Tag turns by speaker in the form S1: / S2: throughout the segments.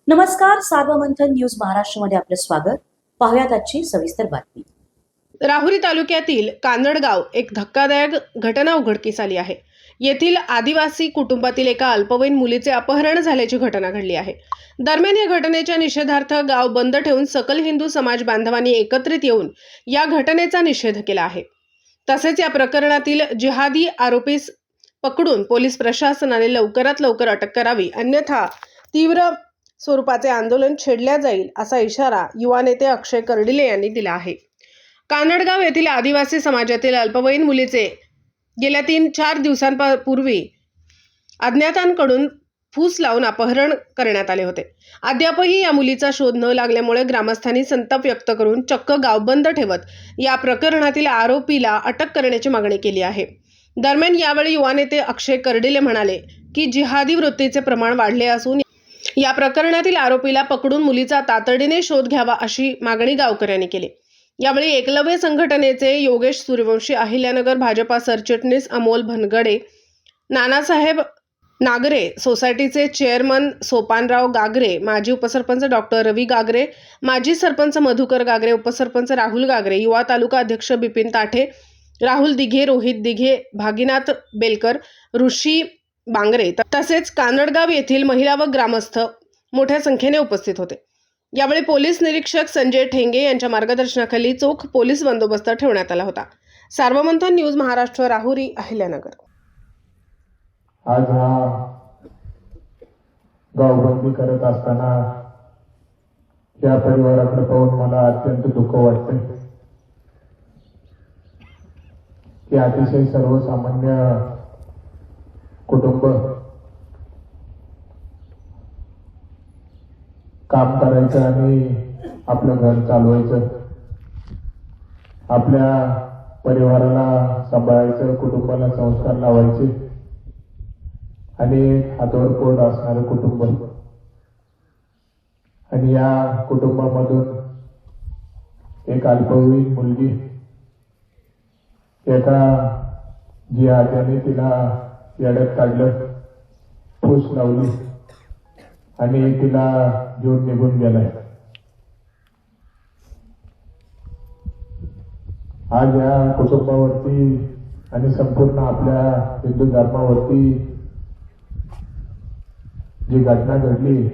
S1: नमस्कार, सार्वमंथन न्यूज महाराष्ट्रमध्ये आपलं स्वागत. पाहुयात आजची सविस्तर बातमी.
S2: राहुरी तालुक्यातील कानडगाव एक धक्कादायक घटना उघडकीस आली आहे. येथील आदिवासी कुटुंबातील एका अल्पवयीन मुलीचे अपहरण झाल्याची घटना घडली आहे. दरम्यान या घटनेच्या निषेधार्थ गाव बंद ठेवून सकल हिंदू समाज बांधवांनी एकत्रित येऊन या घटनेचा निषेध केला आहे. तसेच या प्रकरणातील जिहादी आरोपीस पकडून पोलीस प्रशासनाने लवकरात लवकर अटक करावी, अन्यथा तीव्र स्वरूपाचे आंदोलन छेडल्या जाईल असा इशारा युवा नेते अक्षय कर्डिले यांनी दिला आहे. कानडगाव येथील आदिवासी समाजातील अल्पवयीन मुलीचे गेल्या 3-4 दिवसांपूर्वी अज्ञातांकडून फूस लावून अपहरण करण्यात आले होते. अद्यापही या मुलीचा शोध न लागल्यामुळे ग्रामस्थांनी संताप व्यक्त करून चक्क गाव बंद ठेवत या प्रकरणातील आरोपीला अटक करण्याची मागणी केली आहे. दरम्यान यावेळी युवा नेते अक्षय कर्डिले म्हणाले की जिहादी वृत्तीचे प्रमाण वाढले असून या प्रकरणातील आरोपीला पकडून मुलीचा तातडीने शोध घ्यावा अशी मागणी गावकऱ्यांनी केली. यावेळी एकलव्य संघटनेचे योगेश सूर्यवंशी, अहिल्यानगर भाजपा सरचिटणीस अमोल भनगडे, नानासाहेब नागरे, सोसायटीचे चेअरमन सोपानराव गागरे, माजी उपसरपंच डॉक्टर रवी गागरे, माजी सरपंच मधुकर गागरे, उपसरपंच राहुल गागरे, युवा तालुका अध्यक्ष बिपिन ताठे, राहुल दिघे, रोहित दिघे, भागीनाथ बेलकर, ऋषी बांगरे तसेच कानडगाव येथील महिला व ग्रामस्थ मोठ्या संख्येने उपस्थित होते. यावेळी पोलीस निरीक्षक संजय ठेंगे यांच्या मार्गदर्शनाखाली चोख पोलीस बंदोबस्त ठेवण्यात आला होता. सार्वमंथन न्यूज महाराष्ट्र, राहुरी, अहिल्यानगर.
S3: आज हा गावबंदी करत असताना या परिवाराकडे पाहून मला अत्यंत दुःख वाटते की अतिशय सर्वसामान्य कुटुंब काम करायचं आणि आपलं घर चालवायचं, आपल्या परिवाराला सांभाळायचं, कुटुंबाला संस्कार लावायचे आणि हातावर पोट असणारं कुटुंब. आणि या कुटुंबामधून एक अल्पवयीन मुलगी एका जिहाद्याने तिला येड्यात काढलं, फूस लावली आणि तिला घेऊन निघून गेलाय. आज या कुटुंबावरती आणि संपूर्ण आपल्या हिंदू धर्मावरती जी घटना घडली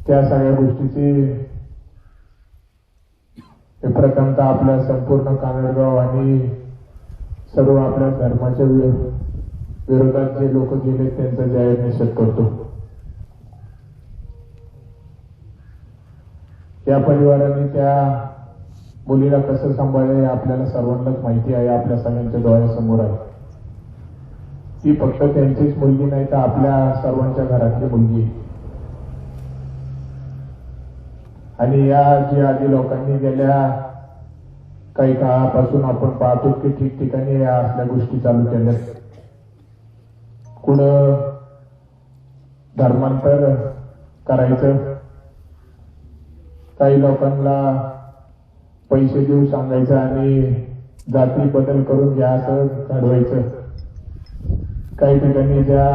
S3: त्या सगळ्या गोष्टीची प्रथमतः आपल्या संपूर्ण कानडगाव आणि सर्व आपल्या धर्माच्या विरोधात जे लोक गेले त्यांचा जाहीर निषेध करतो. या परिवाराने त्या मुलीला कसं सांभाळले आपल्याला सर्वांनाच माहिती आहे, आपल्या सगळ्यांच्या डोळ्यासमोर आहे. ती फक्त त्यांचीच मुलगी नाही तर आपल्या सर्वांच्या घरातली मुलगी. आणि या जी आधी लोकांनी गेल्या काही काळापासून आपण पाहतो की ठिकठिकाणी या असल्या गोष्टी चालू केल्या. कुणं धर्मांतर करायचं, काही लोकांना पैसे देऊ सांगायचं आणि जाती बदल करून घ्या असं घडवायचं. काही ठिकाणी ज्या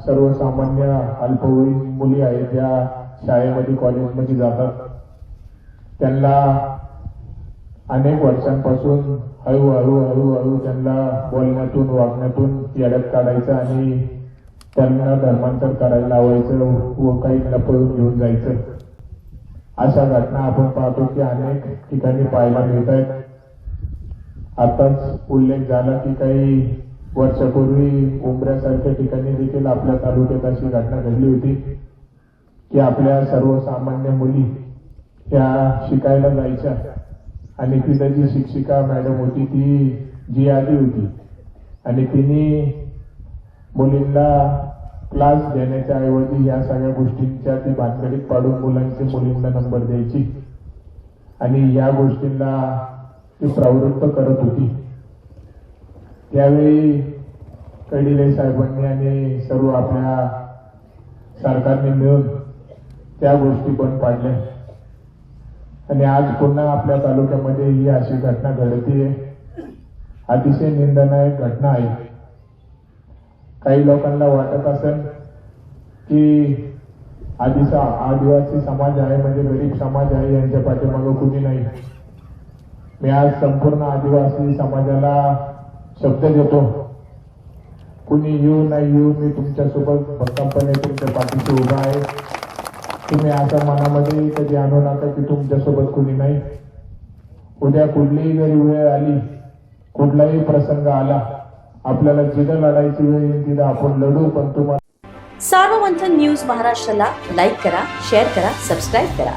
S3: सर्वसामान्य अल्पवयीन मुली आहेत ज्या शाळेमध्ये कॉलेजमध्ये जातात त्यांना अनेक वर्षांपासून हळूहळू त्यांना बोलण्यातून वागण्यातून येड्यात काढायचं आणि त्यांना धर्मांतर करायला लावायचं व काही लपवून घेऊन जायचं. अशा घटना आपण पाहतो की अनेक ठिकाणी पाहायला मिळत आहेत. आताच उल्लेख झाला की काही वर्षापूर्वी उंबऱ्यासारख्या ठिकाणी देखील आपल्या तालुक्यात अशी घटना घडली होती की आपल्या सर्वसामान्य मुली त्या शिकायला जायच्या आणि तिथं जी शिक्षिका मॅडम होती ती जिहादी होती आणि तिने मुलींना क्लास देण्याच्या ऐवजी या सगळ्या गोष्टींच्या ती भानगडीत पाडून मुलांचे मुलींना नंबर द्यायची आणि या गोष्टींना ती प्रवृत्त करत होती. त्यावेळी कर्डिले साहेबांनी आणि सर्व आपल्या सरकारने मिळून त्या गोष्टी बंद पाडल्या आणि आज पुन्हा आपल्या तालुक्यामध्ये ही अशी घटना घडते. अतिशय निंदनीय घटना आहे. काही लोकांना वाटत असेल की आदिवासी समाज आहे म्हणजे गरीब समाज आहे, यांच्या पाठीमागं कुणी नाही. मी आज संपूर्ण आदिवासी समाजाला शब्द देतो, कुणी येऊ नाही येऊ, मी तुमच्यासोबत भक्कमपणे तुमच्या पाठीशी उभा आहे. तुम्ही असं मनामध्ये कधी आणू नका की तुमच्यासोबत कुणी नाही. उद्या कुठलीही जरी वेळ आली, कुठलाही प्रसंग आला, आपल्याला जिथं लढायची वेळ येईल तिथं आपण लढू. पण तुम्हाला
S1: सार्वमंथन न्यूज महाराष्ट्राला लाईक करा, शेअर करा, सबस्क्राईब करा.